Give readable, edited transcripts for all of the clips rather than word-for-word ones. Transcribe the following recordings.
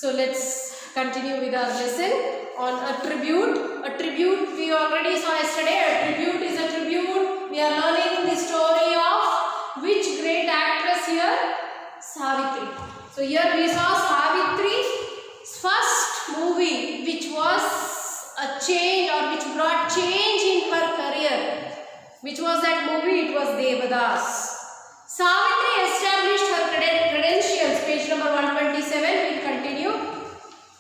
So let's continue with our lesson on attribute. Attribute we already saw yesterday. Attribute is a tribute. We are learning the story of which great actress here? Savitri. So here we saw Savitri's first movie which was a change or which brought change in her career. Which was that movie? It was Devadas. Savitri established her credentials. Page number 127. We'll continue.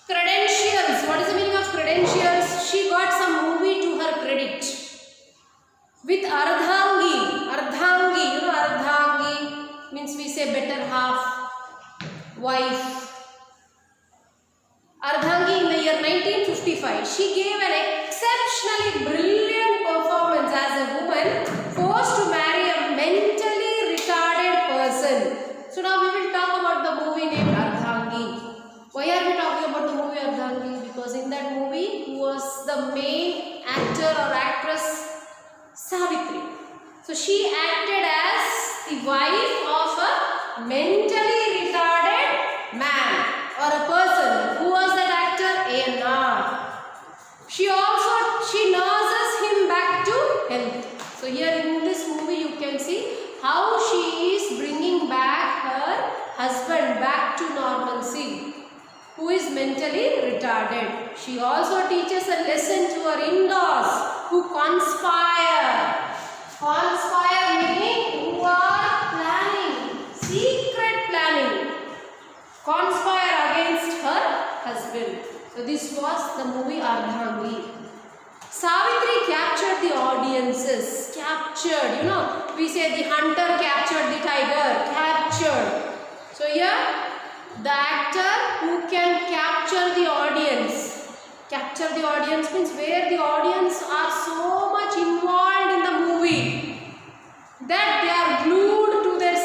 Credentials. What is the meaning of credentials? She got some movie to her credit. With Ardhangi. Ardhangi. You know Ardhangi means we say better half, wife. Ardhangi in the year 1955. She gave an exceptionally brilliant performance as a woman forced to marry a mentally retarded person. So now we will talk about the movie named Ardhangi. Why are we talking about the movie Ardhangi? Because in that movie who was the main actor or actress? Savitri. So she acted as the wife of a mentally retarded man or a person. Who was that actor? A.N.R. She nurses him back to health. So here in this movie you can see how she is bringing back her husband back to normalcy, who is mentally retarded. She also teaches a lesson to her in-laws who conspire. Conspire meaning who are planning, secret planning. Conspire against her husband. So this was the movie Ardhangi. Savitri captured the audiences. Captured, you know, we say the hunter captured the tiger. Captured. So here, the actor who can capture the audience. Capture the audience means where the audience are so much involved in the movie that they are glued to their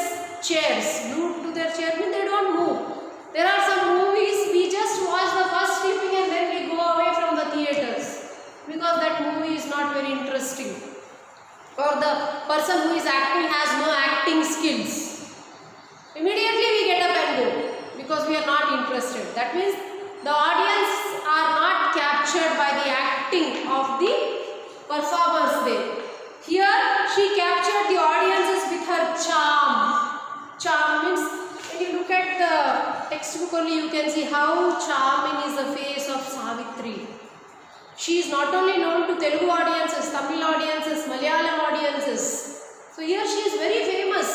chairs. Glued to their chair means they don't move. There are some movies we just watch the first clipping and then we go away from the theaters because that movie is not very interesting, or the person who is acting has no acting skills. Immediately we get up and go because we are not interested. That means the audience are not captured by the acting of the performers there. Here she captured the audiences with her charm. Charm means when you look at the textbook only you can see how charming is the face of Savitri. She is not only known to Telugu audiences, Tamil audiences, Malayalam audiences. So here she is very famous.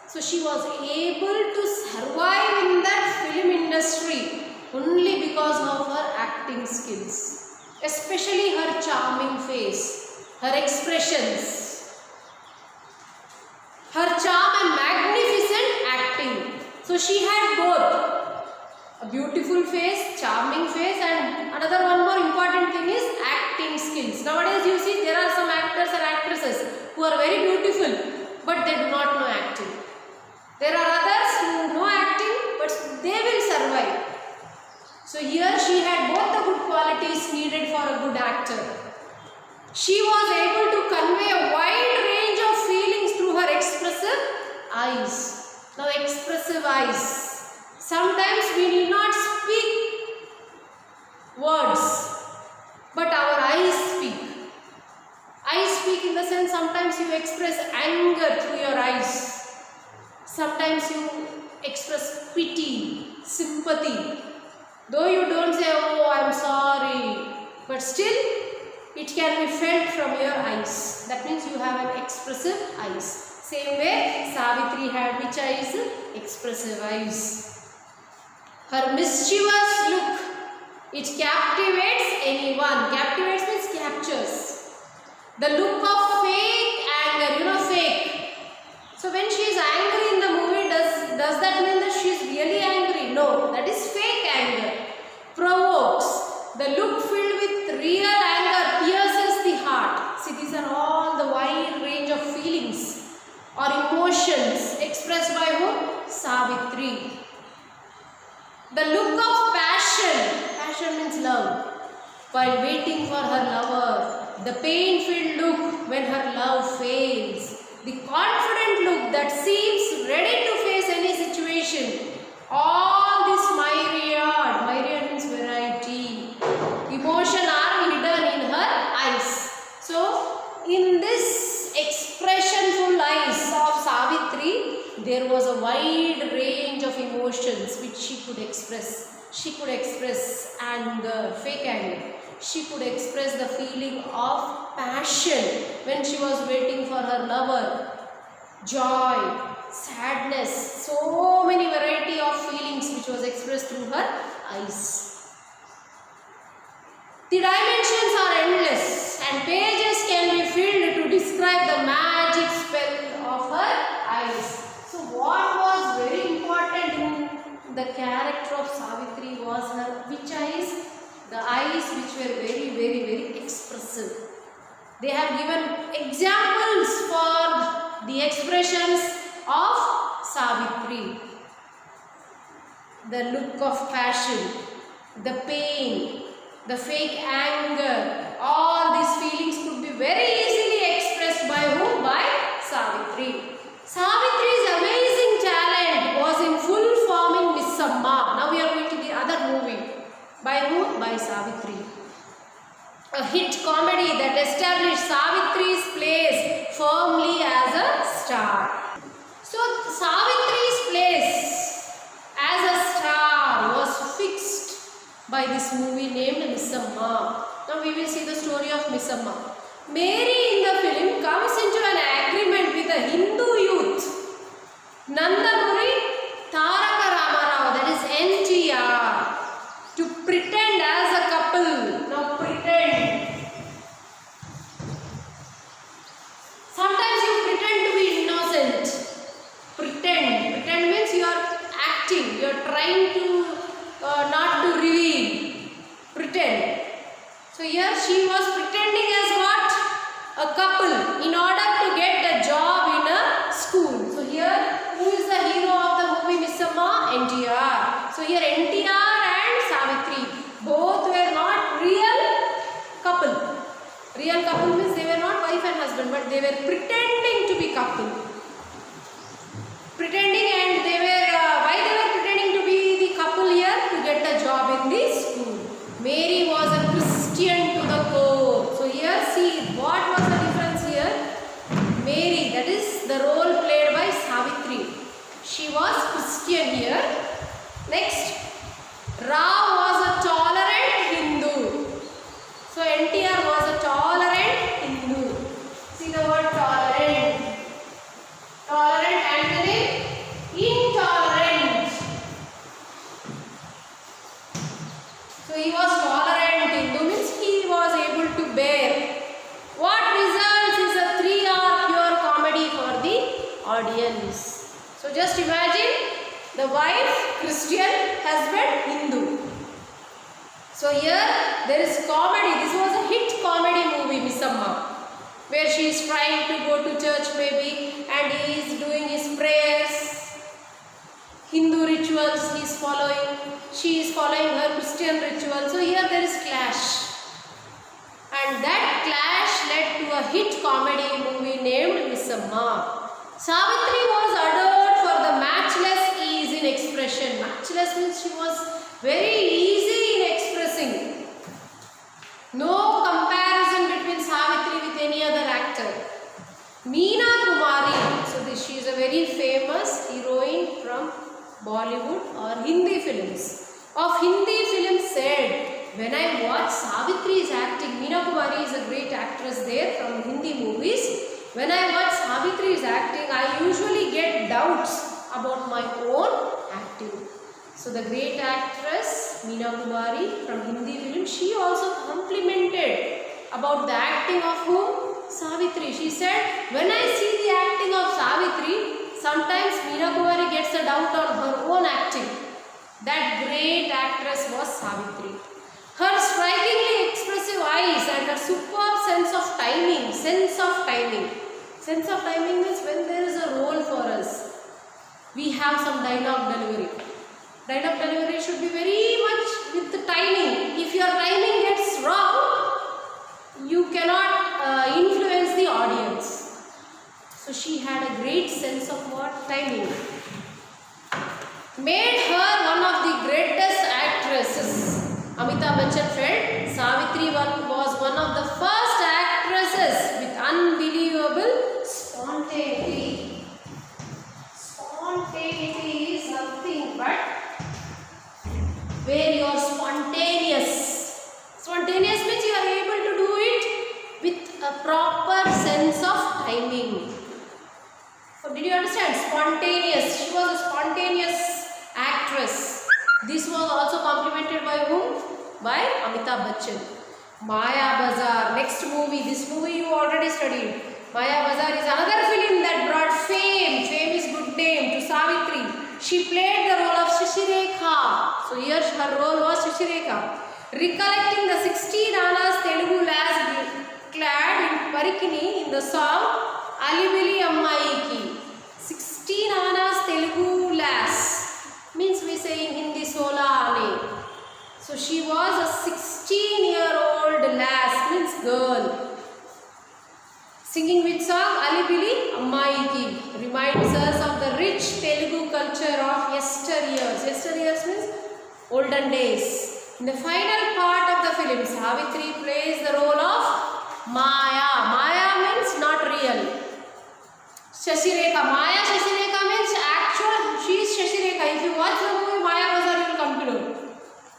So she was able to survive in that film industry only because of her acting skills. Especially her charming face, her expressions, her charm and magnificent acting. So she had both a beautiful face, charming face, and another one more important thing is acting skills. Nowadays you see there are some actors and actresses who are very beautiful but they do not know acting. There are others who know acting but they will survive. So here she had both the good qualities needed for a good actor. She was able to convey a wide range of feelings through her expressive eyes. Now expressive eyes. Sometimes we need not speak words, but our eyes speak. Eyes speak in the sense sometimes you express anger through your eyes. Sometimes you express pity, sympathy. Though you don't say, oh, I'm sorry, but still it can be felt from your eyes. That means you have an expressive eyes. Same way Savitri had which eyes? Expressive eyes. Her mischievous look, it captivates anyone. Captivates means captures. The look of fake anger, you know, fake. So when she is angry in the movie, does that mean that she is really angry? No, that is fake anger. Provokes. The look filled with real anger pierces the heart. See, these are all the wide range of feelings or emotions expressed by whom? Savitri. The look of passion. Passion means love. While waiting for her lover. The pain-filled look when her love fails. The confident look that seems ready to face any situation. All this myriad express. She could express anger, fake anger. She could express the feeling of passion when she was waiting for her lover. Joy, sadness, so many variety of feelings which was expressed through her eyes. The dimensions are endless and pages can be filled to describe the magic spell of her eyes. So what was very important in the character of Savitri was her which eyes? The eyes which were very expressive. They have given examples for the expressions of Savitri. The look of passion, the pain, the fake anger, all these feelings could be very easily expressed by whom? By Savitri. Savitri's amazing talent was in full form in Miss Amma. Now we are going to the other movie. By whom? By Savitri. A hit comedy that established Savitri's place firmly as a star. So Savitri's place as a star was fixed by this movie named Miss Amma. Now we will see the story of Miss Amma. Mary in the film comes into an agreement with a Hindu youth, Nandamuri Taraka Ramarao, that is NTR, to pretend as a couple. Now pretend. Sometimes you pretend to be innocent. Pretend. Pretend means you are acting. You are trying to not to reveal. Pretend. So here she was pretending as what? A couple in order to get a job in a school. So here who is the hero of the movie Miss Amma? NTR. So here NTR and Savitri both were not real couple. Real couple means they were not wife and husband, but they were pretending to be couple. Pretending, and they were why they were pretending to be the couple here? To get a job in the school. Mary was a Christian to the core. So here see what was the difference here? Mary, that is the role played by Savitri. She was Christian here. Next, Rao was a tolerant Hindu. So NTR was a tolerant Hindu. See the word tolerant. Tolerant and the intolerant. So he was tolerant Hindu means he was able to bear. What results is a 3-hour pure comedy for the audience. So just imagine the wife Christian, husband Hindu. So here there is comedy. This was a hit comedy movie Miss Amma, where she is trying to go to church maybe and he is doing his prayers, Hindu rituals he is following, she is following her Christian ritual. So here there is clash. And that clash led to a hit comedy movie named Miss Amma. Savitri was adored for the matchless ease in expression. Matchless means she was very easy in expressing. No comparison between Savitri with any other actor. Meena Kumari, so she is a very famous heroine from Bollywood or Hindi films. Of Hindi films said, when I watch Savitri's acting, Meena Kumari is a great actress there from Hindi movies. When I watch Savitri's acting, I usually get doubts about my own acting. So the great actress Meena Kumari from Hindi film, she also complimented about the acting of whom? Savitri. She said, when I see the acting of Savitri, sometimes Meena Kumari gets a doubt on her own acting. That great actress was Savitri. Her strikingly expressive eyes and her superb sense of timing. Sense of timing means when there is a role for us, we have some dialogue delivery. Dialogue delivery should be very much with the timing. If your timing gets wrong, you cannot influence the audience. So she had a great sense of what? Timing. Made her one of the greatest actresses. Amitabh Bachchan felt Savitri was one of the first actresses with unbelievable spontaneity. Spontaneity is nothing but where you are spontaneous. Spontaneous means you are able to do it with a proper sense of timing. So did you understand? Spontaneous. She was a spontaneous actress. This was also complimented by whom? By Amitabh Bachchan. Maya Bazar. Next movie. This movie you already studied. Maya Bazar is another film that brought fame. Fame is good name to Savitri. She played the role of Shashirekha. So here her role was Shashirekha. Recollecting the 16 Annas Telugu lass clad in parikini in the song Alibili Ammaiki. 16 Annas Telugu lass means we say in Hindi Sola Ane. So she was a 16-year-old lass means girl. Singing which song? Alibili Ammaiki. Reminds us of the rich Telugu culture of yesteryears. Yesteryears means olden days. In the final part of the film, Savitri plays the role of Maya. Maya means not real. Shashirekha. Maya Shashirekha means actual. She is Shashirekha. If you watch the movie Maya Bazar, you will come to know.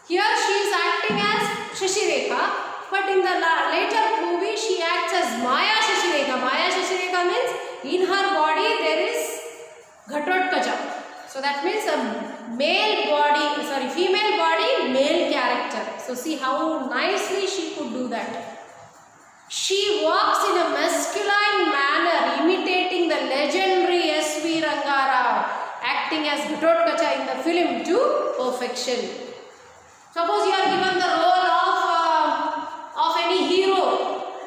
Here she is acting as Shashirekha, but in the later movie she acts as Maya Shashirekha. Maya Shashirekha means in her body there is Ghatotkacha. So that means a female body, male character. So see how nicely she could do that. She walks in a masculine manner, imitating the legendary S.V. Rangarao, acting as Ghatotkacha in the film to perfection. Suppose you are given the role of any hero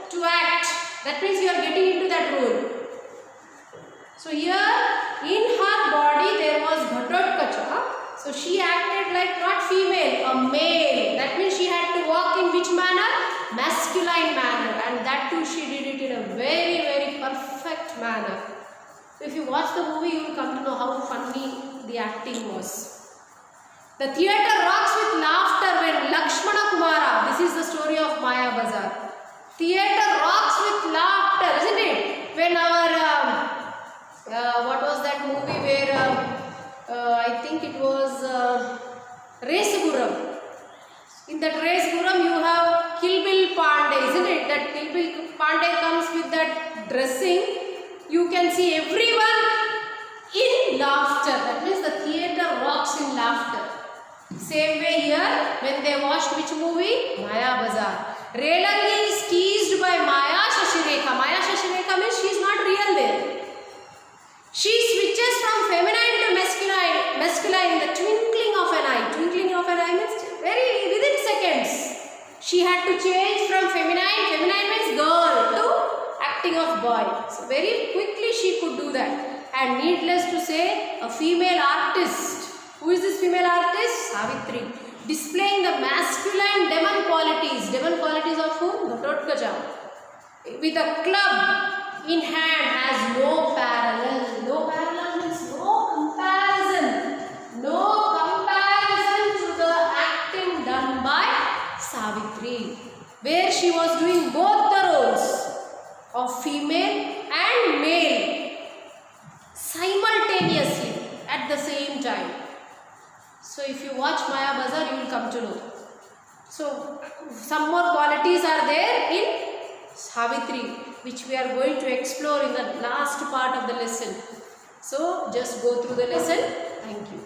to act. That means you are getting into that role. So here in her body there was Ghatotkacha. So she acted like not female, a male. That means she had to walk in which manner? Masculine manner. And that too she did it in a very, very perfect manner. So if you watch the movie, you will come to know how funny the acting was. The theatre rocks with laughter when Lakshmana Kumara, this is the story of Maya Bazar. Theatre rocks with laughter, isn't it? When our, what was that movie where, I think it was Resuguram. In that Resuguram you have Kill Bill Pandey, isn't it? That Kill Bill Pandey comes with that dressing. You can see everyone in laughter. That means the theatre rocks in laughter. Same way here, when they watched which movie? Maya Bazar. Relangi is teased by Maya Shashirekha. Maya Shashirekha means she is not real there. She switches from feminine to masculine in the twinkling of an eye. Twinkling of an eye means within seconds. She had to change from feminine means girl, to acting of boy. So very quickly she could do that. And needless to say, a female artist. Who is this female artist? Savitri. Displaying the masculine demon qualities. Demon qualities of whom? Ghatotkacha. With a club in hand has no parallel. No parallel means no comparison. No comparison to the acting done by Savitri. Where she was doing both the roles of female and male simultaneously at the same time. So if you watch Maya Bazar, you will come to know. So some more qualities are there in Savitri, which we are going to explore in the last part of the lesson. So just go through the lesson. Thank you.